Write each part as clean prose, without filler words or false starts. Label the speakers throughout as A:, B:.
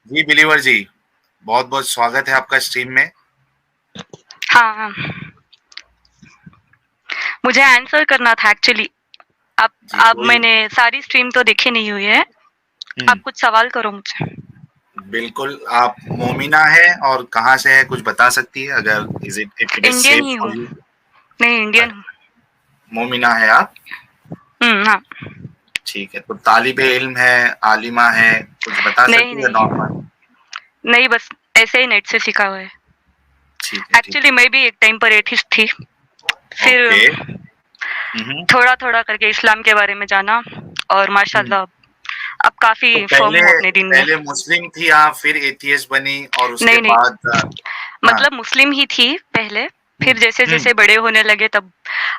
A: जी believer जी, बहुत-बहुत स्वागत है आपका स्ट्रीम में।
B: हाँ, हाँ। मुझे आंसर करना था एक्चुअली। अब
A: जी,
B: अब
A: कोई
B: मैंने सारी स्ट्रीम तो देखी नहीं हुई है।
A: हुँ,
B: आप कुछ सवाल करो मुझसे।
A: बिल्कुल आप मोमिना हैं और कहाँ से हैं कुछ बता सकती है अगर if it is
B: Indian
A: safe
B: he
A: for
B: हूँ।
A: यू?
B: नहीं, इंडियन हूँ।
A: मोमिना हैं आप?
B: हाँ।
A: ठीक है, तो तालिबे-इल्म हैं, आलिमा हैं, कुछ बता
B: नहीं,
A: सकती है नॉर्मल?
B: नहीं। नहीं, बस ऐसे ही नेट से सीखा हुआ है।
A: ठीक है, ठीक
B: एक्चुअली मैं भी एक टाइम पर एथिस्ट थी।
A: है।
B: फिर
A: ओके। हुँ, हुँ।
B: थोड़ा-थोड़ा करके इस्लाम के बारे में जाना और
A: हुँ,
B: माशाल्लाह अब काफ़ी
A: तो
B: फर्म
A: पहले
B: हूँ अपने दीन में।
A: पहले मुस्लिम थी आप, फिर एथियस्ट बनी और उसके
B: नहीं, नहीं।
A: बाद हाँ,
B: मतलब मुस्लिम ही थी पहले,
A: हुँ,
B: फिर जैसे-जैसे
A: हुँ,
B: बड़े होने लगे तब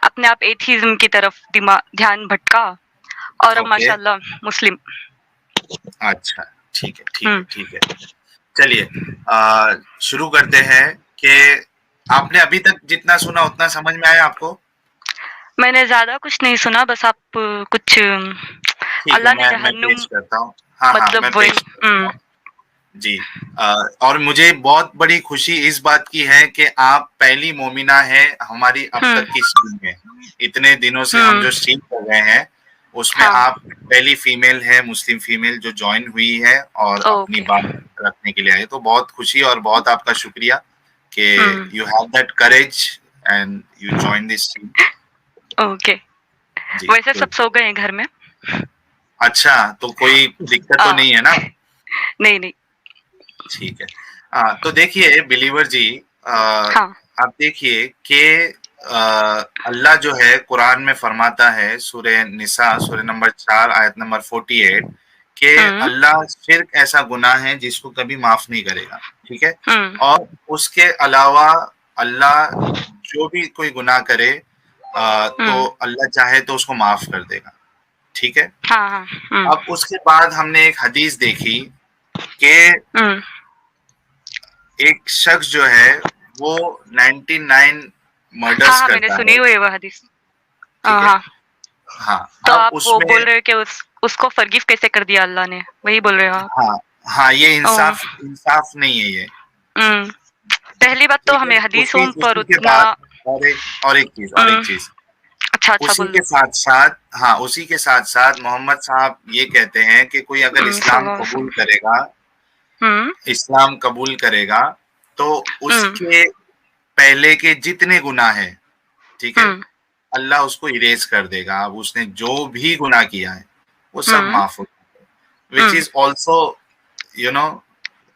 B: अपने आप एथिज़्म की तरफ ध्यान भटका और अब
A: ओके,
B: माशाल्लाह मुस्लिम।
A: अच्छा, ठीक है, ठीक
B: हुँ।
A: है, ठीक है। चलिए शुरू करते हैं कि आपने अभी तक जितना सुना उतना समझ में आया आपको?
B: मैंने ज़्यादा कुछ नहीं सुना, बस आप कुछ
A: ठीक है,
B: अल्लाह ने
A: मैं पेश
B: जहन्नुम
A: करता हूँ। हाँ, हाँ, मैं
B: मतलब वही।
A: पेश करता हूँ। जी अ, और मुझे बहुत बड़ी खुशी इस बात की है कि आप पहली मोमिना हैं हमारी अब
B: हुँ,
A: तक की स्ट्रीम में। इतने दिनों से हम जो
B: हुँ।
A: स्ट्रीम कर रहे हैं, उसमें
B: हाँ,
A: आप पहली फीमेल है, मुस्लिम फीमेल जो जॉइन हुई है और अपनी
B: ओके।
A: बात रखने के लिए आई है। तो बहुत खुशी और बहुत आपका शुक्रिया कि
B: हुँ,
A: you have that courage and you join this stream.
B: Okay.
A: जी,
B: वैसे
A: तो
B: सब सो गए हैं घर में।
A: अच्छा, तो कोई दिक्कत तो
B: अ,
A: नहीं है ना?
B: नहीं, नहीं।
A: ठीक है। तो देखिए बिलीवर जी अ,
B: हाँ।
A: आप देखिए कि अल्लाह जो है कुरान में फरमाता है सूरह निसा सूरह नंबर 4 आयत नंबर 48 कि
B: हुँ,
A: अल्लाह शिर्क ऐसा गुनाह है जिसको कभी माफ नहीं करेगा। ठीक है?
B: हुँ,
A: और उसके अलावा अल्लाह जो भी कोई गुनाह करे तो
B: हुँ।
A: अल्लाह चाहे तो उसको माफ कर देगा। ठीक है?
B: हाँ, हाँ। हुँ,
A: अब उसके बाद हमने एक हदीस देखी कि
B: हुँ।
A: एक शख्स जो है वो 99
B: हाँ,
A: मर्डर्स
B: हाँ, मैंने
A: करता
B: सुनी
A: है,
B: हुई है वो हदीस।
A: ठीक है?
B: हाँ।
A: हाँ,
B: तो
A: अब
B: आप वो
A: उसमें
B: बोल रहे हो कि उसको फॉरगिव कैसे कर दिया अल्लाह ने? वही बोल रहे हो आप?
A: हाँ, हाँ, ये
B: ओह!
A: इंसाफ इंसाफ नहीं है ये,
B: हुँ। पहली बात तो
A: ठीक है?
B: हमें हदीसों
A: उसी
B: पर
A: उसी के
B: उतना।
A: बाद और एक चीज़
B: अच्छा, अच्छा
A: उसी
B: बोल
A: के
B: दो।
A: साथ-साथ हाँ, उसी के साथ-साथ मोहम्मद साहब ये कहते हैं कि कोई अगर
B: सल्लल्लाहु अलैहि वसल्लम। हुँ,
A: इस्लाम कबूल करेगा, तो
B: हुँ,
A: उसके पहले के जितने गुनाह हैं, ठीक है?
B: हुँ,
A: अल्लाह उसको इरेज कर देगा। अब उसने जो भी गुनाह किया है, वो सब
B: हुँ,
A: माफ हो जाएगा। Which
B: hmm.
A: Is also you know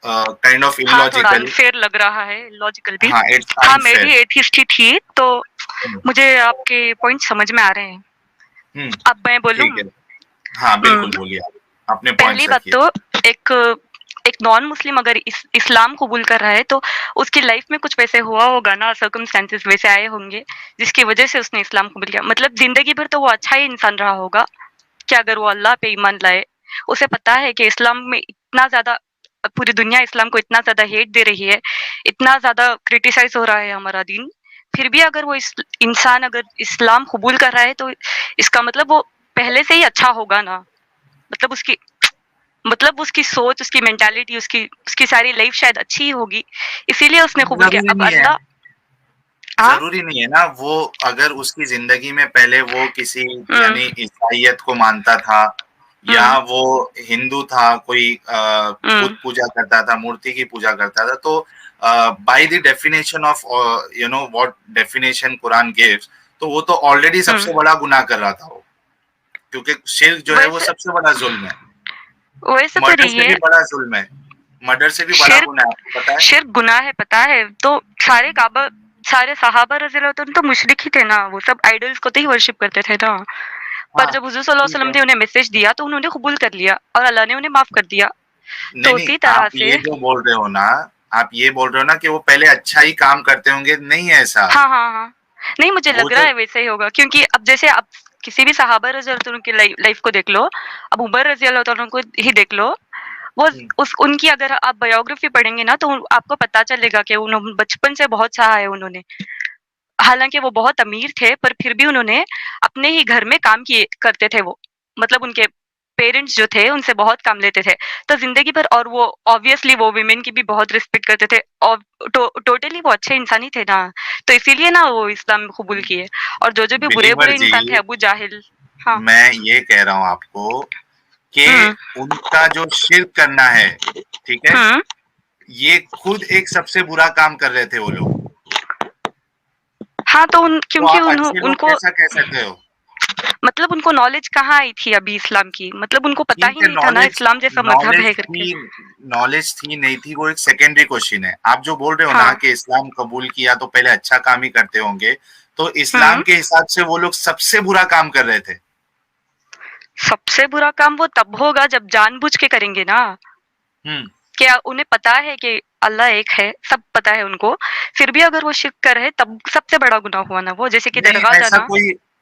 A: kind of
B: हाँ, थोड़ा
A: इलॉजिकल।
B: अनफेयर लग रहा है, लॉजिकल भी।
A: हाँ, इट्स
B: हाँ, मैं
A: अनफेयर।
B: भी एथिस्ट ही थी, तो
A: हुँ,
B: मुझे आपके पॉइंट समझ में आ रहे हैं।
A: हुँ,
B: अब मैं बोलूँ?
A: ठीक है। हाँ,
B: हुँ।
A: बिल्कुल बोलिए आप। अपने
B: पहली
A: पॉइंट्स
B: बात
A: रखिए।
B: तो एक एक नॉन मुस्लिम अगर इस्लाम कबूल कर रहा है तो उसकी लाइफ में कुछ वैसे हुआ होगा ना, सर्कमस्टेंसेस वैसे आए होंगे जिसकी वजह से उसने इस्लाम कबूल किया। मतलब जिंदगी भर तो वो अच्छा ही इंसान रहा होगा कि अगर वो अल्लाह पे ईमान लाए, उसे पता है कि इस्लाम में इतना ज़्यादा पूरी दुनिया इस्लाम को इतना ज़्यादा हेट दे रही है, इतना ज़्यादा क्रिटिसाइज़ हो रहा है हमारा दीन, फिर भी अगर वो इंसान अगर इस्लाम कबूल कर रहा है तो इसका मतलब वो पहले से ही अच्छा होगा ना। मतलब उसकी सोच, उसकी मेंटालिटी, उसकी उसकी सारी लाइफ शायद अच्छी ही होगी, इसीलिए उसने कबूल किया।
A: ज़रूरी
B: अब
A: नहीं है।
B: अल्लाह। हाँ?
A: ज़रूरी नहीं है ना, वो अगर उसकी ज़िंदगी में पहले वो किसी
B: हुँ,
A: यानी ईसाइयत को मानता था या
B: हुँ,
A: वो हिंदू था, कोई
B: हुँ,
A: बुत पूजा करता था, मूर्ति की पूजा करता था, तो by the definition of what definition Quran gives, तो वो तो ऑलरेडी
B: हुँ।
A: सबसे बड़ा गुनाह कर रहा था वो, क्योंकि शिर्क जो है वो
B: वैसे
A: सबसे बड़ा ज़ुल्म है।
B: वैसे तो
A: मर्डर
B: नहीं
A: से
B: है।
A: भी बड़ा ज़ुल्म है। मर्डर से भी बड़ा
B: शिर्क
A: गुनाह है, आपको पता है?
B: शिर्क गुनाह है, पता है। तो सारे सहाबा रज़ियल्लाहु अन्हुम तो मुशरिक ही थे ना, वो सब आइडल्स को तो ही वर्शिप करते थे ना। पर
A: हाँ,
B: जब हुज़ूर सल्लल्लाहु अलैहि
A: ठीक
B: वसल्लम
A: है।
B: ने उन्हें मैसेज दिया तो उन्होंने कबूल कर लिया और अल्लाह ने उन्हें माफ कर दिया।
A: नहीं,
B: तो
A: नहीं,
B: उसी
A: आप
B: तरह से।
A: ये जो बोल रहे हो ना, आप ये बोल रहे हो ना कि वो पहले अच्छा ही काम करते होंगे, नहीं है ऐसा।
B: हाँ, हाँ, हाँ। नहीं, मुझे
A: वो
B: लग रहा
A: जो
B: है वैसा ही होगा क्योंकि अब जैसे आप किसी भी सहाबा रज़ियल्लाहु अन्हु की लाइफ को देख लो, अब उमर रज़ियल्लाहु अन्हु को ही देख लो, वो
A: हुँ,
B: उस उनकी अगर आप बायोग्राफी पढ़ेंगे ना तो आपको पता चलेगा कि उन्होंने बचपन से बहुत सहा है उन्होंने। हालाँकि वो बहुत अमीर थे पर फिर भी उन्होंने अपने ही घर में काम किए करते थे वो। मतलब उनके पेरेंट्स जो थे उनसे बहुत काम लेते थे। तो ज़िंदगी भर और वो ऑब्वियसली वो वुमेन की भी बहुत रिस्पेक्ट करते थे और टोटली वो अच्छे इंसान ही थे ना, तो इसीलिए ना वो इस्लाम कबूल किए। और जो-जो भी
A: बिलीवर
B: बुरे-बुरे
A: जी,
B: इंसान थे, अबू जाहिल। हाँ।
A: मैं ये कह रहा हूँ आपको कि
B: हुँ,
A: उनका जो शिर्क करना है, ठीक है?
B: हुँ।
A: ये खुद एक सबसे बुरा काम कर रहे थे वो लोग।
B: हाँ, तो उन
A: तो
B: क्योंकि
A: आप
B: उन्हों
A: अच्छे लोग
B: उनको
A: कैसा कह सकते हो?
B: मतलब उनको नॉलेज कहाँ आई थी अभी इस्लाम की? मतलब उनको पता
A: ठीक
B: ही
A: है,
B: नहीं था ना इस्लाम जैसा मज़हब है करके।
A: नॉलेज थी नहीं थी वो एक सेकेंडरी क्वेश्चन है। आप जो बोल रहे हो ना
B: हाँ।
A: कि इस्लाम कबूल किया तो पहले अच्छा काम ही करते होंगे, तो
B: हुँ।
A: इस्लाम के हिसाब से वो लोग सबसे बुरा काम कर रहे थे।
B: सबसे बुरा काम वो तब होगा जब जानबूझ के करेंगे ना।
A: हुँ।
B: क्या उन्हें पता है कि अल्लाह एक है, सब पता है उनको, फिर भी अगर वो शिर्क कर रहे हैं तब सबसे बड़ा गुनाह हुआ ना वो, जैसे कि
A: नहीं,
B: दरगाह जाना।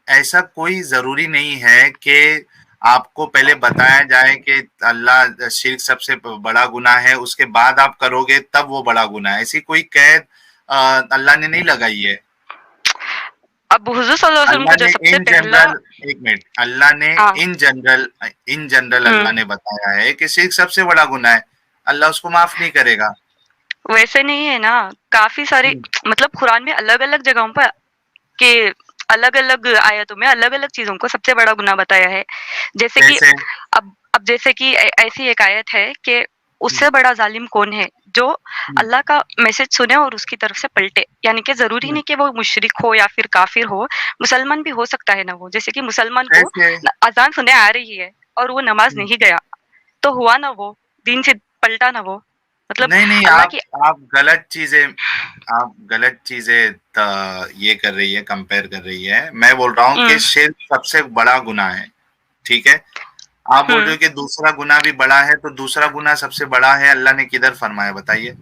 A: ऐसा कोई ज़रूरी नहीं है कि आपको पहले बताया जाए कि अल्लाह शिर्क सबसे बड़ा गुनाह है, उसके बाद आप करोगे तब वो बड़ा गुनाह है। ऐसी कोई कैद अल्लाह ने नहीं लगाई है।
B: अब हुज़ूर सल्लल्लाहु अलैहि वसल्लम
A: अल्लाह
B: को जो
A: ने
B: सबसे
A: इन
B: पहला।
A: जनरल एक मिनट, अल्लाह ने
B: हाँ।
A: इन जनरल
B: हुँ।
A: अल्लाह ने बताया है कि शिर्क सबसे बड़ा गुनाह है। अल्लाह उसको माफ नहीं करेगा।
B: वैसे नहीं है ना, काफ़ी सारे
A: हुँ,
B: मतलब कुरान में अलग-अलग जगहों पर के अलग-अलग आयतों में अलग-अलग चीज़ों को सबसे बड़ा गुनाह बताया है। जैसे कि
A: जैसे
B: अब जैसे कि ऐसी एक आयत है कि
A: हुँ,
B: उससे बड़ा ज़ालिम कौन है, जो
A: हुँ,
B: अल्लाह का मैसेज सुने और उसकी तरफ से पलटे। यानी कि ज़रूरी
A: हुँ,
B: नहीं कि वो मुशरिक हो या फिर काफ़िर हो, मुसलमान भी हो सकता है ना वो। जैसे कि मुसलमान को
A: कैसे?
B: अज़ान सुने आ रही है और वो नमाज़
A: हुँ,
B: नहीं गया, तो हुआ ना वो, दीन से पलटा ना वो। मतलब
A: नहीं, नहीं,
B: अल्लाह की।
A: आप गलत चीज़ें ये कर रही है, कंपेयर कर रही है। मैं बोल रहा हूँ कि
B: हुँ,
A: शिर्क सबसे बड़ा गुनाह है, ठीक है? आप बोल रहे
B: हुँ।
A: हो कि दूसरा गुनाह भी बड़ा है, तो दूसरा गुनाह सबसे बड़ा है, अल्लाह ने किधर फरमाया बताइए?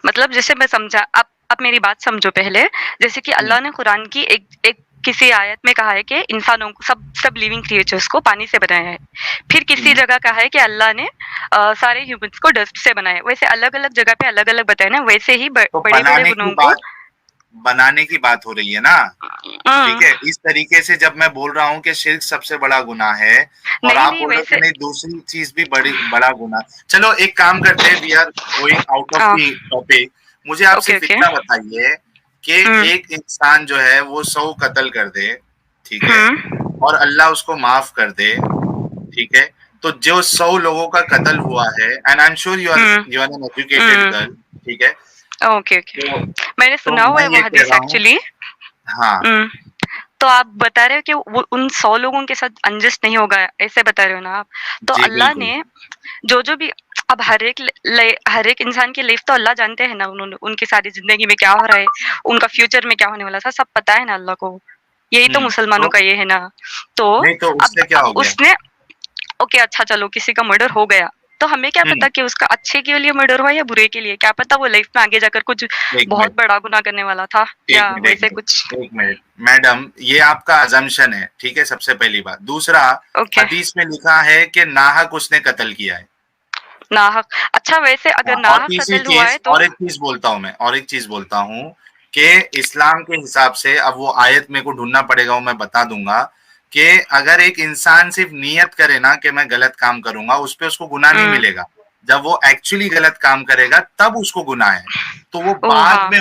B: मतलब जैसे मैं समझा, आप मेरी बात समझो पहले। जैसे कि
A: हुँ,
B: अल्लाह ने कुरान की एक एक किसी आयत में कहा है कि इंसानों को सब सब लिविंग क्रिएचर्स को पानी से बनाया है। फिर किसी
A: हुँ।
B: जगह कहा है कि अल्लाह ने सारे ह्यूमन्स को डस्ट से बनाया है। वैसे अलग-अलग जगह पे अलग-अलग बताया ना, वैसे ही
A: तो
B: बड़े-बड़े गुनाहों को।
A: बनाने की बात हो रही है ना, ठीक
B: हुँ।
A: है? इस तरीके से जब मैं बोल रहा हूँ कि शिर्क सबसे बड़ा गुनाह है और
B: नहीं,
A: आप
B: नहीं
A: बोल रहे हो कि
B: वैसे।
A: नहीं दूसरी चीज़ भी बड़ा गुनाह। चलो एक काम करते हैं, we are going out of
B: हाँ,
A: द टॉपिक। मुझे आप
B: ओके,
A: सिर्फ
B: ओके।
A: इतना बताइए कि
B: हुँ,
A: एक इंसान जो है वो 100 कत्ल कर दे, ठीक है?
B: हुँ,
A: और अल्लाह उसको माफ़ कर दे, ठीक है? तो जो 100 लोगों का कत्ल हुआ है and I am sure
B: hmm,
A: you are an educated
B: hmm.
A: Girl, ठीक है?
B: Okay, okay.
A: तो
B: मैंने
A: तो
B: सुना हुआ
A: मैं
B: है वो
A: ये कह
B: हदीस
A: रहा हूँ
B: एक्चुअली।
A: हाँ,
B: हुँ। तो आप बता रहे हो कि वो उन 100 लोगों के साथ अनजस्ट नहीं होगा, ऐसे बता रहे हो ना आप? तो
A: जी
B: अल्लाह
A: बिल्कुल।
B: ने जो-जो भी अब हर एक इंसान की लाइफ़ तो अल्लाह जानते हैं ना, उन्होंने उनकी सारी ज़िंदगी में क्या हो रहा है, उनका फ्यूचर में क्या होने वाला था, सब पता है ना अल्लाह को। यही तो मुसलमानों
A: तो
B: का ये है ना। तो
A: नहीं तो उससे क्या
B: अब
A: हो गया?
B: उसने ओके अच्छा चलो किसी का मर्डर हो गया, तो हमें क्या
A: हुँ,
B: पता कि उसका अच्छे के लिए मर्डर हुआ या बुरे के लिए? क्या पता वो लाइफ़ में आगे जाकर कुछ
A: 1
B: बहुत
A: मिनट,
B: बड़ा गुनाह करने वाला था
A: 1
B: या
A: मिनट, 1
B: वैसे
A: मिनट,
B: कुछ।
A: 1 मिनट। मैडम, ये आपका असम्पशन है, ठीक है? सबसे पहली बात। दूसरा,
B: ओके।
A: हदीस में लिखा है कि नाहक उसने कत्ल किया है।
B: नाहक। अच्छा वैसे
A: हाँ,
B: अगर नाहक कत्ल हुआ है तो।
A: और एक चीज़ बोलता हूँ मैं, और एक चीज़ बोलता हूँ कि इस्लाम के हिसाब से अब वो आयत मेरे को ढूँढना पड़ेगा, वो मैं बता दूँगा कि अगर एक इंसान सिर्फ़ नियत करे ना कि मैं गलत काम करूँगा, उस पे उसको गुनाह नहीं
B: हुँ।
A: मिलेगा। जब वो एक्चुअली गलत काम करेगा, तब उसको गुनाह है। तो वो
B: ओह!
A: बाद
B: हाँ।
A: में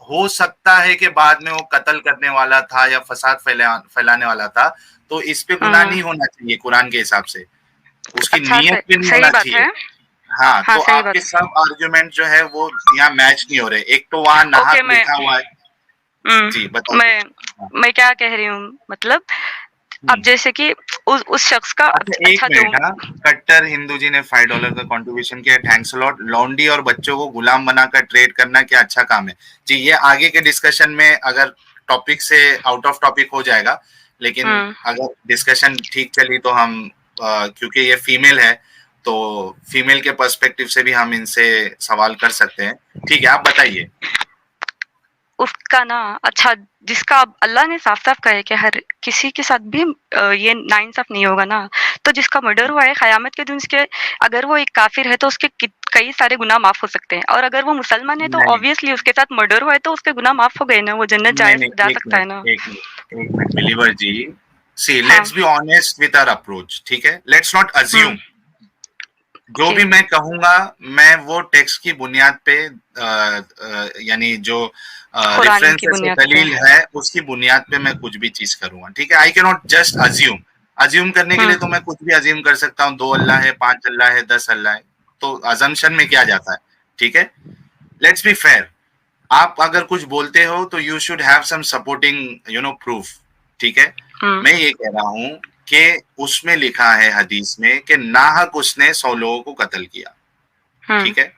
A: हो सकता है कि बाद में वो कत्ल करने वाला था या फ़साद फैलाने वाला था, तो इस पे गुनाह
B: हुँ।
A: नहीं होना चाहिए कुरान के हिसाब से। उसकी
B: अच्छा
A: नीयत पे नहीं
B: सही
A: होना
B: बात
A: चाहिए।
B: है।
A: हाँ,
B: हाँ,
A: तो
B: सही
A: आपके
B: बात है।
A: सब आर्ग्यूमेंट जो है वो यहाँ मैच नहीं हो रहे। एक तो वहाँ
B: ओके
A: नाहक लिखा हुआ है। जी, बताइए।
B: मैं
A: हाँ,
B: मैं क्या कह रही हूँ मतलब
A: हुँ।
B: अब जैसे कि उस शख्स का
A: अच्छा 1
B: अच्छा जो।
A: मिनट हाँ, कट्टर हिंदू जी ने $5 का कंट्रीब्यूशन किया, थैंक्स अ लॉट। लॉन्डी और बच्चों को गुलाम बनाकर ट्रेड करना क्या अच्छा काम है? जी, ये आगे के डिस्कशन में अगर टॉपिक से आउट ऑफ टॉपिक हो जाएगा, लेकिन
B: हुँ।
A: अगर डिस्कशन ठीक चली तो हम क्योंकि ये फीमेल है, तो फीमेल के पर्सपेक्टिव से भी हम इनसे सवाल कर सकते हैं। ठीक है, आप बताइए।
B: उसका ना अच्छा जिसका अब अल्लाह ने साफ-साफ कहा है कि हर किसी के साथ भी ये नाइंसाफ़ नहीं होगा ना, तो जिसका मर्डर हुआ है क़यामत के दिन उसके अगर वो एक काफ़िर है तो उसके कई सारे गुनाह माफ़ हो सकते हैं और अगर वो मुसलमान है तो
A: नहीं,
B: ऑब्वियसली उसके साथ मर्डर हुआ है तो उसके गुनाह माफ़ हो गए ना, वो जन्नत
A: नहीं, नहीं,
B: जा
A: 1
B: सकता
A: मिनट,
B: है ना।
A: 1 मिनट, 1 मिनट बिलीवर जी, सी
B: हाँ।
A: Let's be honest with our approach, ठीक है, लेट्स नॉट अज्यूम। जो
B: ओके।
A: भी मैं कहूंगा मैं वो टेक्स्ट की बुनियाद पे यानी जो
B: कुरान
A: रेफरेंस
B: की
A: है,
B: बुनियाद पे।
A: दलील है, उसकी बुनियाद पे मैं कुछ भी चीज करूंगा, ठीक है। I can not just assume. Assume करने के लिए तो
B: हुँ,
A: मैं कुछ भी अज्यूम कर सकता हूँ, 2 अल्लाह है, 5 अल्लाह है, 10 अल्लाह है, तो अजम्पशन में क्या जाता है, ठीक है। Let's be fair. आप अगर कुछ बोलते हो तो you should have some supporting proof, ठीक है।
B: हुँ,
A: मैं ये कह रहा हूं कि उसमें लिखा है हदीस में कि नाहक उसने 100 लोगों को कत्ल किया,
B: हुँ,
A: ठीक है।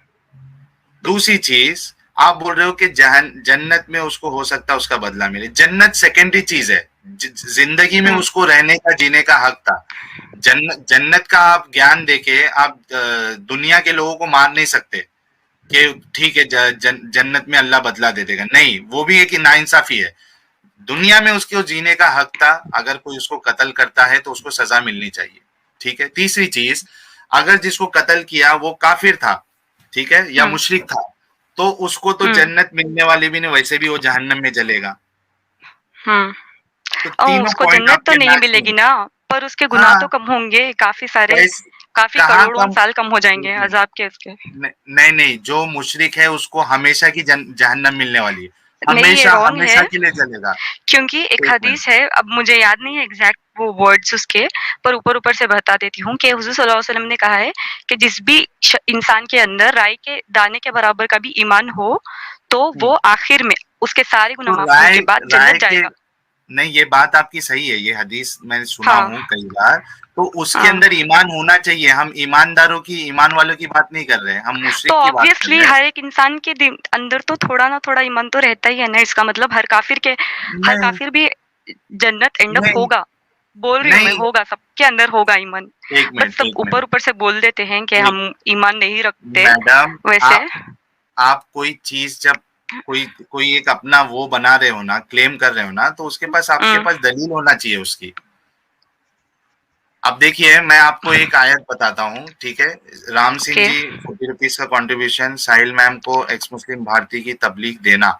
A: दूसरी चीज, आप बोल रहे हो कि जन्नत में उसको हो सकता है उसका बदला मिले। जन्नत सेकेंडरी चीज है। जिंदगी में
B: हुँ,
A: उसको रहने का, जीने का हक था। जन्नत का आप ज्ञान देके आप दुनिया के लोगों को मार नहीं सकते कि ठीक है जन्नत में अल्लाह बदला दे देगा, नहीं, वो भी एक नाइंसाफी है। दुनिया में उसको जीने का हक था, अगर कोई उसको कत्ल करता है तो उसको सजा मिलनी चाहिए, ठीक है। तीसरी चीज, अगर जिसको कत्ल किया वो काफिर था, ठीक है, या
B: हुँ,
A: मुशरिक था, तो उसको तो
B: हुँ,
A: जन्नत मिलने वाली भी नहीं, वैसे भी वो जहन्नम में जलेगा।
B: हुँ।
A: तो
B: ओह!
A: तीनों
B: उसको
A: पॉइंट
B: जन्नत तो
A: आपके
B: नहीं
A: मैच नहीं
B: मिलेगी
A: है।
B: ना, पर उसके गुनाह
A: हाँ,
B: तो कम होंगे, काफ़ी सारे,
A: वैसे
B: काफ़ी
A: कहाँ
B: करोड़ों
A: कम।
B: साल कम हो
A: एक
B: जाएँगे
A: मिनट,
B: अज़ाब के उसके।
A: नहीं नहीं, जो मुशरिक है उसको हमेशा की जहन्नम मिलने वाली है,
B: नहीं, ये
A: हमेशा
B: रॉन्ग
A: हमेशा
B: है,
A: के लिए जलेगा।
B: क्योंकि एक
A: एक मिनट।
B: हदीस है, अब मुझे याद नहीं है एग्ज़ैक्ट वो वर्ड्स उसके, पर ऊपर-ऊपर से बता देती हूँ कि हुज़ूर सल्लल्लाहु अलैहि वसल्लम ने कहा है कि जिस भी इंसान के अंदर राई के दाने के बराबर का भी ईमान हो, तो वो आखिर में उसके सारे गुनाह
A: तो
B: माफ़ होने
A: राय
B: के बाद
A: राय
B: जन्नत
A: के,
B: जाएगा।
A: नहीं, ये बात आपकी सही है, ये हदीस मैंने सुना
B: हाँ,
A: हूँ कई बार। तो उसके
B: हाँ।
A: अंदर ईमान होना चाहिए। हम ईमानदारों की, ईमान वालों की बात नहीं कर रहे हैं, हम
B: तो
A: मुशरिक की बात कर
B: ऑब्वियसली
A: रहे हैं।
B: हर एक इंसान के अंदर तो थोड़ा ना थोड़ा ईमान तो रहता ही है ना, इसका मतलब हर
A: नहीं
B: काफिर भी जन्नत एंड अप
A: नहीं
B: होगा। बोल रही हूँ मैं,
A: नहीं,
B: होगा, सबके अंदर होगा ईमान।
A: एक
B: बट
A: मिनट
B: सब
A: एक
B: ऊपर
A: मिनट
B: ऊपर से बोल देते हैं कि
A: एक,
B: हम ईमान नहीं रखते
A: मैडम,
B: वैसे।
A: आप कोई चीज जब कोई कोई एक अपना वो बना रहे हो ना, क्लेम कर रहे हो ना, तो उसके पास, आपके
B: हम्म।
A: पास दलील होना चाहिए उसकी। अब देखिए, मैं आपको एक आयत बताता हूँ, ठीक है। राम सिंह
B: ओके।
A: जी, 40 रुपीज का कंट्रीब्यूशन, साहिल मैम को एक्स मुस्लिम भारती की तबलीग देना,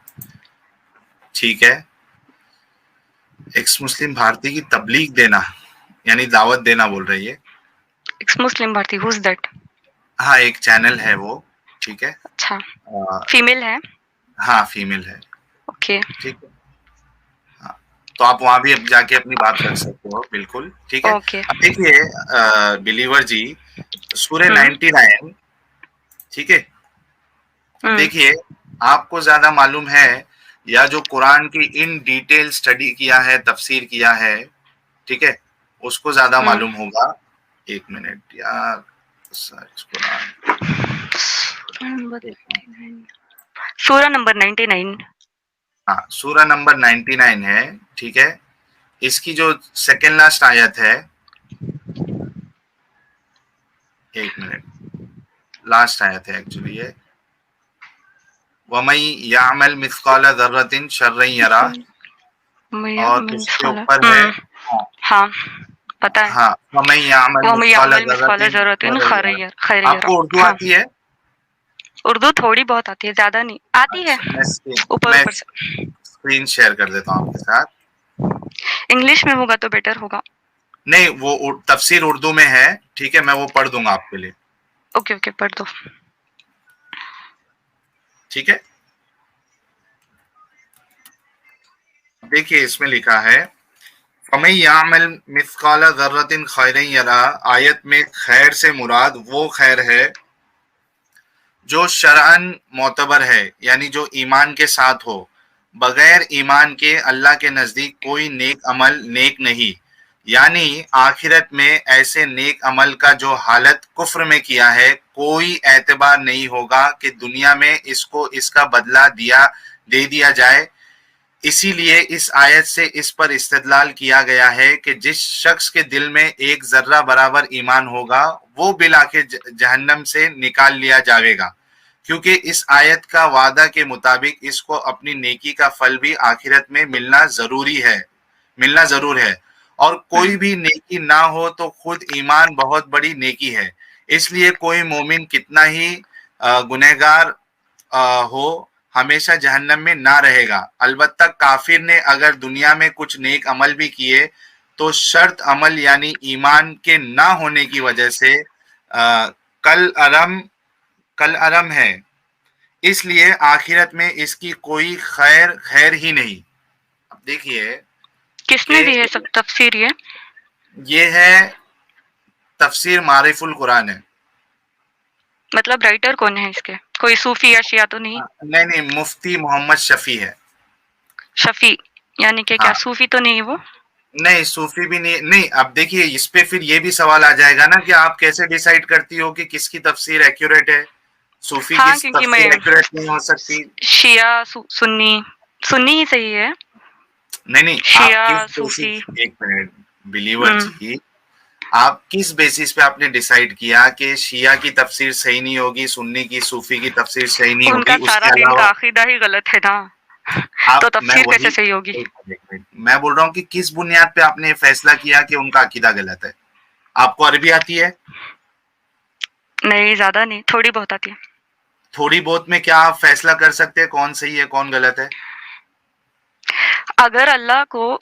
A: ठीक है। एक्स मुस्लिम भारती की तबलीग देना यानी दावत देना बोल रही है।
B: Ex Muslim Bharti, who's that?
A: हाँ, एक चैनल है वो, ठीक है।
B: अच्छा।
A: अ,
B: फीमेल है?
A: हाँ, फीमेल है,
B: ओके।
A: ठीक है। हाँ, तो आप वहां भी अब जाके अपनी बात रख सकते हो, बिल्कुल ठीक है।
B: ओके।
A: अब देखिए बिलीवर जी, सूर्य
B: हम्म।
A: 99, ठीक है। अब
B: हम्म।
A: देखिए, आपको ज्यादा मालूम है, या जो कुरान की इन डिटेल स्टडी किया है, तफसीर किया है, ठीक है, उसको ज्यादा
B: हम्म।
A: मालूम होगा। एक मिनट यार, सर्च कुरान।
B: सूरा नंबर 99।
A: हाँ, सूरा नंबर 99 है, ठीक है। इसकी जो सेकेंड लास्ट आयत है, एक मिनट, लास्ट आयत है एक्चुअली ये, वमई यामल मिसकाल जर्रतिन शर्रन यरा, और उसके ऊपर है, हाँ,
B: हाँ, पता है।
A: हाँ, वमई यामल
B: वो मैं
A: मिसकाल
B: यामल मिसकाल
A: जर्रतिन
B: ज़रूरतिन
A: खैरन यरा।
B: खैर खैर यरा।
A: आपको उर्दू
B: हाँ,
A: आती है?
B: उर्दू थोड़ी बहुत आती है, ज़्यादा नहीं। आती है,
A: अच्छा, मैं
B: ऊपर-ऊपर से।
A: स्क्रीन शेयर कर देता हूँ आपके साथ।
B: इंग्लिश में होगा तो बेटर होगा।
A: नहीं, वो तफसीर उर्दू में है, ठीक है, मैं वो पढ़ दूंगा आपके लिए,
B: ओके, ओके, पढ़ दो।
A: ठीक है। देखिए, इसमें लिखा है, फमई यामल मिसकाल जर्रतिन खैरन यरा। आयत में खैर से मुराद वो खैर है जो शरअन मोतबर है, यानी जो ईमान के साथ हो। बगैर ईमान के अल्लाह के नजदीक कोई नेक अमल नेक नहीं, यानी आखिरत में ऐसे नेक अमल का जो हालत कुफ्र में किया है, कोई एतबार नहीं होगा कि दुनिया में इसको इसका बदला दे दिया जाए। इसीलिए इस आयत से इस पर इस्तदलाल किया गया है कि जिस शख्स के दिल में एक जर्रा बराबर ईमान होगा, वो बिलाके जहन्नम से निकाल लिया जाएगा, क्योंकि इस आयत का वादा के मुताबिक इसको अपनी नेकी का फल भी आखिरत में मिलना जरूर है। और
B: हुँ,
A: कोई भी नेकी ना हो तो खुद ईमान बहुत बड़ी नेकी है। इसलिए कोई मोमिन कितना ही गुनहगार हो, हमेशा जहन्नम में ना रहेगा। अलबत्ता काफिर ने अगर दुनिया में कुछ नेक अमल भी किए तो शर्त अमल यानी ईमान के ना होने की वजह से कल अरम कल अरम है, इसलिए आखिरत में इसकी कोई खैर खैर ही नहीं। अब देखिए
B: किसने दी है
A: कि
B: सब तफसीर
A: ये है तफसीर मारिफुल कुरान है।
B: मतलब राइटर कौन है इसके? कोई सूफी या शिया तो नहीं?
A: नहीं नहीं, मुफ्ती मोहम्मद शफी है।
B: शफी यानी कि क्या
A: हाँ,
B: सूफी तो नहीं वो?
A: नहीं सूफी भी नहीं। नहीं, अब देखिए इस पे फिर ये भी सवाल आ जाएगा ना कि आप कैसे डिसाइड करती हो कि किसकी तफसीर एक्यूरेट है। सूफी की
B: हाँ, क्योंकि
A: तफसीर
B: मैं
A: एक्यूरेट नहीं हो सकती।
B: शिया सुन्नी, सुन्नी ही सही है।
A: नहीं नहीं, आप
B: शिया
A: किस
B: सूफी।
A: बेसिस, एक मिनट बिलीवर
B: हम्म।
A: जी, आप किस बेसिस पे आपने डिसाइड किया कि शिया की तफसीर सही नहीं होगी, सुन्नी की, सूफी की तफसीर सही नहीं
B: उनका
A: होगी,
B: सारा
A: उसके
B: दिन का
A: अलावा
B: अकीदा ही गलत है ना, तो
A: आप, मैं
B: तफसीर
A: वही,
B: कैसे सही होगी?
A: एक मिनट, मैं बोल रहा हूँ कि किस बुनियाद पे आपने फैसला किया कि उनका अकीदा गलत है। आपको अरबी आती है?
B: नहीं, ज्यादा नहीं, थोड़ी बहुत आती है।
A: थोड़ी बहुत में क्या आप फैसला कर सकते हैं कौन सही है कौन गलत है?
B: अगर अल्लाह को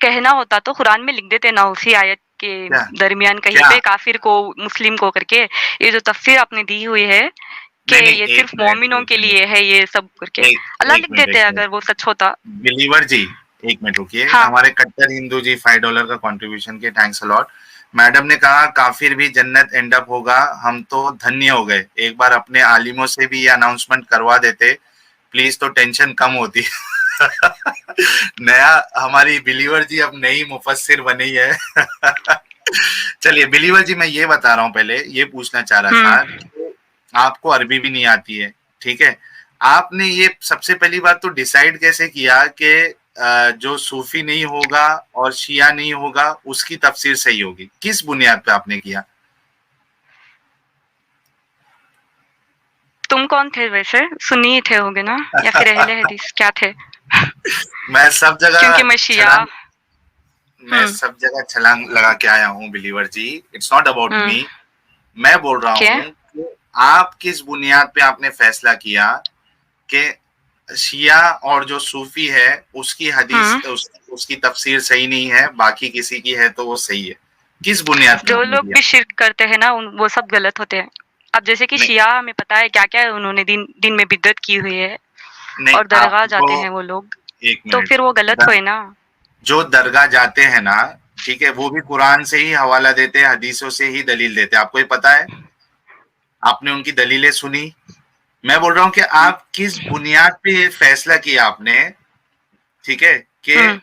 B: कहना होता तो कुरान में लिख देते ना, उसी आयत के
A: क्या
B: दरमियान कहीं
A: क्या
B: पे काफिर को मुस्लिम को करके। ये जो तफसीर आपने दी हुई है कि
A: नहीं नहीं,
B: ये
A: एक
B: सिर्फ
A: मिनट
B: मोमिनों
A: एक
B: के
A: मिनट,
B: लिए है ये सब करके, अल्लाह लिख देते
A: एक मिनट
B: अगर वो सच होता।
A: बिलीवर जी, एक मिनट रुकिए।
B: हाँ।
A: हमारे कट्टर हिंदू जी $5 का कंट्रीब्यूशन के थैंक्स अलॉट। मैडम ने कहा काफिर भी जन्नत एंड अप होगा, हम तो धन्य हो गए। एक बार अपने आलिमों से भी ये अनाउंसमेंट करवा देते प्लीज, तो टेंशन कम होती। नया, हमारी बिलीवर जी अब नई मुफस्सिर बनी है। चलिए बिलीवर जी, मैं ये बता रहा हूँ, पहले ये पूछना चाह रहा था
B: हम्म।
A: कि आपको अरबी भी नहीं आती है, ठीक है? आपने ये सबसे पहली बात तो डिसाइड कैसे किया कि जो सूफी नहीं होगा और शिया नहीं होगा उसकी तफसीर सही होगी? किस बुनियाद पे आपने किया?
B: तुम कौन थे वैसे? सुन्नी ही थे होगे ना, या फिर अहले हदीस क्या थे?
A: मैं सब जगह
B: क्योंकि मैं शिया।
A: छलांग मैं
B: हम्म।
A: सब जगह छलांग लगा के आया हूँ बिलीवर जी। It's not about
B: hmm.
A: Me. मैं बोल रहा
B: क्या?
A: हूँ कि आप किस बुनियाद पे आपने फैसला किया कि शिया और जो सूफी है उसकी हदीस
B: हम्म।
A: उसकी तफसीर सही नहीं है, बाकी किसी की है तो वो सही है? किस बुनियाद पे
B: जो
A: आपने
B: लोग
A: किया?
B: भी शिर्क करते हैं ना वो सब गलत होते हैं। अब जैसे कि
A: नहीं
B: शिया, हमें पता है क्या क्या उन्होंने दिन दिन में बिदअत की हुई है,
A: नहीं,
B: और दरगाह
A: आपको
B: जाते हैं वो लोग,
A: एक
B: तो
A: मिनट,
B: फिर वो गलत हुए ना।
A: जो दरगाह जाते हैं ना, ठीक है, वो भी कुरान से ही हवाला देते हैं, हदीसों से ही दलील देते हैं, आपको ये पता है? आपने उनकी दलीलें सुनी? मैं बोल रहा हूँ कि आप किस बुनियाद पे ये फैसला किया आपने, ठीक है,
B: हम्म।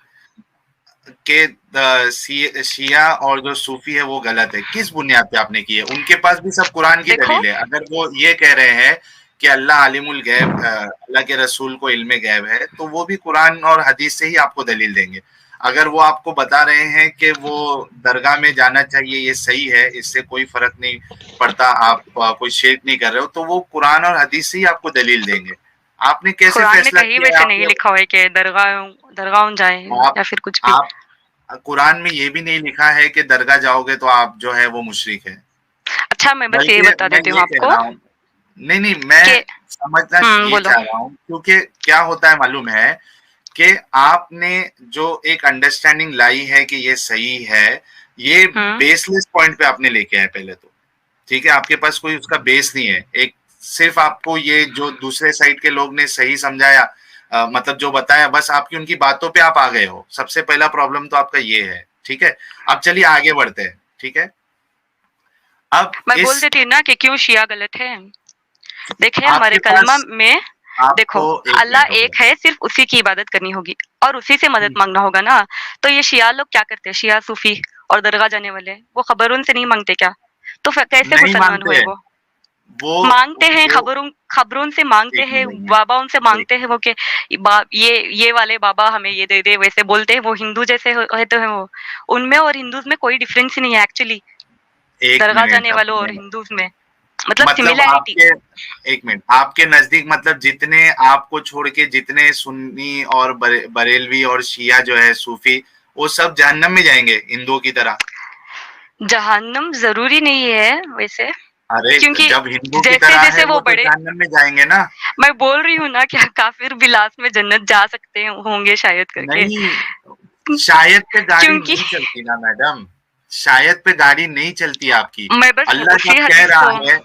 A: शिया और जो सूफी है वो गलत है? किस बुनियाद पे आपने की है? उनके पास भी सब कुरान की
B: देखो,
A: दलील है। अगर वो ये कह रहे हैं कि अल्लाह आलिमुल गैब, अल्लाह के रसूल को इल्मे गैब है, तो वो भी कुरान और हदीस से ही आपको दलील देंगे। अगर वो आपको बता रहे हैं कि वो दरगाह में जाना चाहिए, ये सही है, इससे कोई फर्क नहीं पड़ता, आप कोई शिर्क नहीं कर रहे हो, तो वो कुरान और हदीस से ही आपको दलील देंगे। आपने कैसे
B: कुरान में
A: फैसला
B: कहीं
A: किया है?
B: वैसे नहीं
A: आपने
B: लिखा हुआ है कि दरगाह दरगाह जाए
A: आप
B: या फिर कुछ भी।
A: आप कुरान में ये भी नहीं लिखा है कि दरगाह जाओगे तो आप जो है वो मुशरिक है।
B: अच्छा, मैं बस ये
A: बल्कि
B: बता
A: मैं
B: देती हूँ
A: ये कह
B: आपको
A: रहा हूँ, नहीं नहीं, मैं
B: कि
A: समझना ये
B: बोलो।
A: चाह रहा हूँ, क्योंकि क्या होता है मालूम है कि आपने जो एक अंडरस्टैंडिंग लाई है कि ये सही है, ये
B: हम्म।
A: बेसलेस पॉइंट पे आपने लेके आए पहले तो, ठीक है? आपके पास कोई उसका बेस नहीं है। एक सिर्फ आपको ये जो दूसरे साइड के लोग ने सही समझाया, मतलब जो बताया, बस आपकी उनकी बातों पे आप आ गए हो। सबसे पहला प्रॉब्लम तो आपका ये है, ठीक है? अब चलिए आगे बढ़ते हैं, ठीक है? अब
B: मैं बोल
A: इस
B: देती हूँ ना कि क्यों शिया गलत है। देखिए, हमारे
A: आपके
B: कलमा
A: पास,
B: में देखो,
A: आपको एक
B: अल्लाह
A: मिनट हो गया।
B: एक है, सिर्फ उसी की इबादत करनी होगी और उसी से मदद मांगना होगा ना। तो ये शिया लोग क्या करते हैं, शिया सूफी और दरगाह जाने वाले, वो खबर उनसे नहीं मांगते क्या? तो फिर कैसे
A: नहीं
B: मुसलमान
A: मानते
B: हुए
A: हैं
B: वो?
A: वो
B: मांगते हैं,
A: वो
B: खबरों खबरों से मांगते
A: एक
B: हैं,
A: मिनट, एक
B: बाबा उनसे
A: मिनट,
B: मांगते हैं वो कि ये वाले बाबा हमें ये दे दे, वैसे बोलते हैं वो हिंदू जैसे होते हैं वो। उनमें और हिंदूज में कोई डिफरेंस ही नहीं है एक्चुअली,
A: एक
B: दरगाह
A: मिनट
B: जाने वालों और
A: अपने,
B: हिंदूज में, मतलब
A: मतलब
B: सिमिलैरिटी।
A: आपके, एक मिनट, आपके नजदीक मतलब जितने आपको छोड़ के जितने सुन्नी और बरेलवी और शिया जो है सूफी, वो सब जहन्नम में जाएंगे हिंदुओं की तरह?
B: जहन्नम जरूरी नहीं है वैसे,
A: अरे
B: क्योंकि
A: जब हिंदू की
B: जैसे
A: तरह है
B: जैसे
A: वो
B: वो
A: तो
B: बड़े,
A: जहन्नम में जाएंगे ना?
B: मैं बोल रही हूँ ना, क्या काफिर भी लास्ट में जन्नत जा सकते होंगे शायद करके।
A: नहीं, शायद पे गाड़ी
B: क्योंकि
A: नहीं चलती ना मैडम, शायद पे गाड़ी नहीं चलती आपकी।
B: मैं बस
A: अल्लाह जब
B: उसी
A: कह
B: हदीस
A: रहा
B: को
A: है,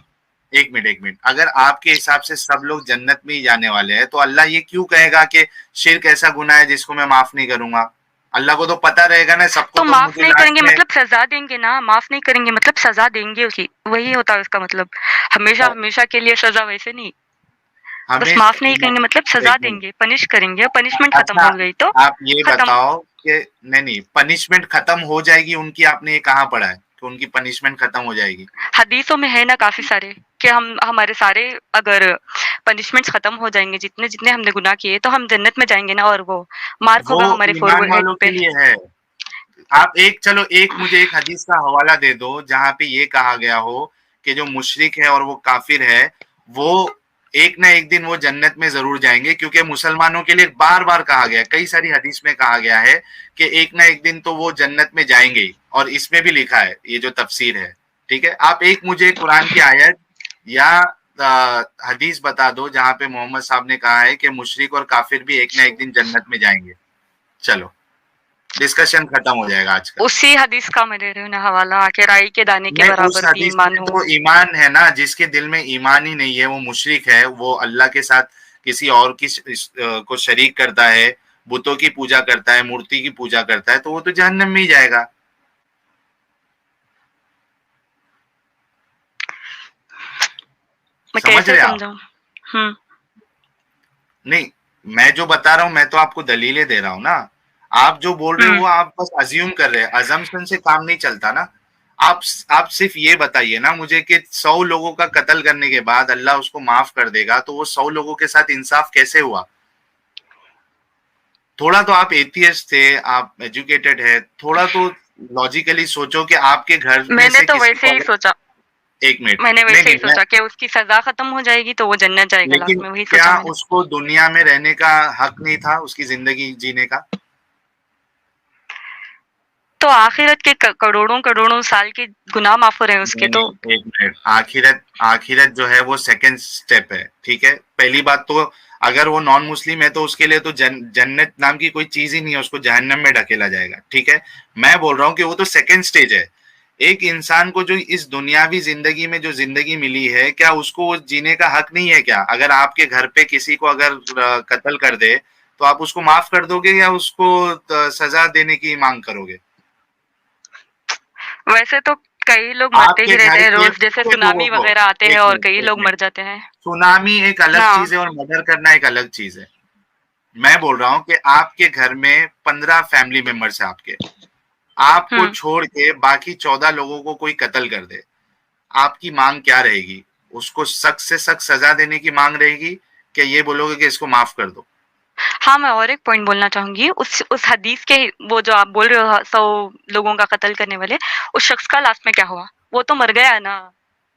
A: एक मिनट, अगर आपके हिसाब से सब लोग जन्नत में ही जाने वाले हैं तो अल्लाह ये क्यों कहेगा कि शिर्क ऐसा गुनाह है जिसको मैं माफ नहीं करूंगा? अल्लाह को तो पता रहेगा ना, सबको
B: तो
A: तो
B: माफ़
A: मुझे
B: नहीं
A: लास्ट
B: करेंगे
A: में
B: मतलब सज़ा देंगे ना, माफ़ नहीं करेंगे मतलब सज़ा देंगे उसी, वही होता है उसका मतलब। हमेशा-हमेशा के लिए सज़ा वैसे नहीं, बस
A: हमें
B: माफ़ नहीं करेंगे मतलब सज़ा
A: एक मिनट,
B: देंगे, पनिश करेंगे, पनिशमेंट खत्म
A: अच्छा
B: हो गई तो
A: आप ये
B: खत्म।
A: बताओ कि नहीं पनिशमेंट खत्म हो जाएगी उनकी, आपने ये कहाँ पढ़ा है कि उनकी पनिशमेंट खत्म हो जाएगी?
B: हदीसों में है ना काफ़ी सारे कि हम हमारे सारे अगर पनिशमेंट्स खत्म हो जाएँगे, जितने-जितने हमने गुनाह किए तो हम जन्नत में जाएँगे ना और वो मार्क
A: वो
B: होगा हमारे
A: ईमान
B: फ़ॉरहेड
A: वालों के
B: पे।
A: लिए है। आप चलो मुझे एक हदीस का हवाला दे दो जहाँ पे ये कहा गया हो कि जो मुशरिक है और वो काफिर है, वो एक ना एक दिन वो जन्नत में जरूर जाएंगे, क्योंकि मुसलमानों के लिए बार बार कहा गया, कई सारी हदीस में कहा गया है कि एक ना एक दिन तो वो जन्नत में जाएंगे ही, और इसमें भी लिखा है, ये जो तफसीर है। ठीक है, आप मुझे कुरान की आयत या हदीस बता दो जहाँ पे मोहम्मद साहब ने कहा है कि मुशरिक और काफिर भी एक ना एक दिन जन्नत में जाएंगे। चलो, डिस्कशन खत्म हो जाएगा आज का।
B: उसी हदीस का मैं दे रही हूँ ना हवाला कि राई के दाने के
A: नहीं, उस
B: बराबर भी
A: हदीस
B: ईमान
A: में
B: हो।
A: तो ईमान है ना, जिसके दिल में ईमान ही नहीं है वो मुशरिक है, वो अल्लाह के साथ किसी और की को शरीक करता है, बुतों की पूजा करता है, मूर्ति की पूजा करता है, तो वो तो जहन्नम में ही जाएगा।
B: मैं
A: समझ
B: कैसे
A: रहे आप?
B: समझाऊँ? हुँ,
A: नहीं, मैं जो बता रहा हूँ मैं तो आपको दलीलें दे रहा हूँ ना। आप जो बोल रहे हो
B: हुँ।
A: वो आप बस अज्यूम कर रहे हैं, अजम्पशन से काम नहीं चलता ना। आप सिर्फ ये बताइए ना मुझे कि 100 लोगों का कत्ल करने के बाद अल्लाह उसको माफ कर देगा, तो वो 100 लोगों के साथ इंसाफ कैसे हुआ? थोड़ा तो आप एथियस्ट थे, आप एजुकेटेड है, थोड़ा तो लॉजिकली सोचो कि आपके घर में
B: मैंने
A: से
B: तो
A: किसी
B: वैसे
A: को
B: ही
A: अगर
B: सोचा,
A: एक मिनट,
B: मैंने
A: नहीं
B: वैसे ही
A: नहीं मैं,
B: सोचा कि उसकी सज़ा खत्म हो जाएगी तो वो जन्नत जाएगा लास्ट
A: लेकिन
B: में, वही
A: क्या
B: सोचा मैंने।
A: उसको दुनिया में रहने का हक नहीं था, उसकी जिंदगी जीने का?
B: तो आखिरत के करोड़ों-करोड़ों साल के गुनाह माफ़ हो रहे हैं उसके
A: नहीं
B: तो
A: नहीं, एक मिनट, आखिरत आखिरत जो है वो सेकंड स्टेप है, ठीक है। पहली बात तो अगर वो नॉन मुस्लिम है तो उसके लिए तो जन्नत नाम की कोई चीज ही नहीं है, उसको जहन्नम में ढकेला जाएगा, ठीक है। मैं बोल रहा हूँ कि वो तो सेकंड स्टेज है। एक इंसान को जो इस दुनियावी जिंदगी में जो जिंदगी मिली है, क्या उसको वो जीने का हक नहीं है क्या? अगर आपके घर पे किसी को अगर कत्ल कर दे तो आप उसको माफ कर दोगे या उसको सजा देने की मांग करोगे?
B: वैसे तो कई लोग मरते
A: आपके
B: ही रहते
A: घर
B: हैं
A: के
B: रोज़, जैसे
A: पूरे लोगों
B: सुनामी
A: को,
B: वग़ैरह आते हैं और कई
A: एक
B: लोग
A: मिनट,
B: मर जाते हैं।
A: सुनामी एक अलग
B: हाँ,
A: चीज है और मर्डर करना एक अलग चीज है। मैं बोल रहा हूँ कि आपके घर में 15 फैमिली मेंबर्स है आपके, आपको
B: हुँ।
A: छोड़ के बाकी 14 लोगों को कोई कत्ल कर दे, आपकी मांग क्या रहेगी? उसको सख्त से सख्त सजा देने की मांग रहेगी कि ये बोलोगे कि इसको माफ कर दो?
B: हाँ, मैं और एक पॉइंट बोलना चाहूँगी, उस हदीस के वो जो आप बोल रहे हो 100 लोगों का कत्ल करने वाले, उस शख्स का लास्ट में क्या हुआ? वो तो मर गया ना,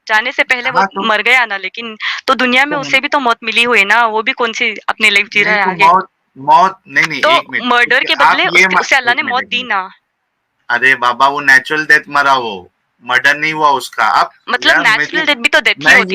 B: जाने से पहले वो
A: हाँ तो,
B: मर गया ना, लेकिन तो दुनिया में उसे भी तो मौत मिली हुई है ना, वो भी कौन-सी अपनी लाइफ़ जी रहा
A: नहीं
B: है
A: तो
B: आगे।
A: मौत, नहीं नहीं,
B: तो
A: एक
B: मर्डर
A: मिनट,
B: के
A: आप
B: बदले
A: ये
B: उसे अल्लाह ने मौत
A: एक
B: दी
A: मिनट,
B: ना,
A: अरे बाबा वो नेचुरल डेथ मरा, वो मर्डर नहीं हुआ उसका। आप
B: मतलब
A: यार
B: नेचुरल डेथ भी तो डेथ ही
A: मैं
B: होती है।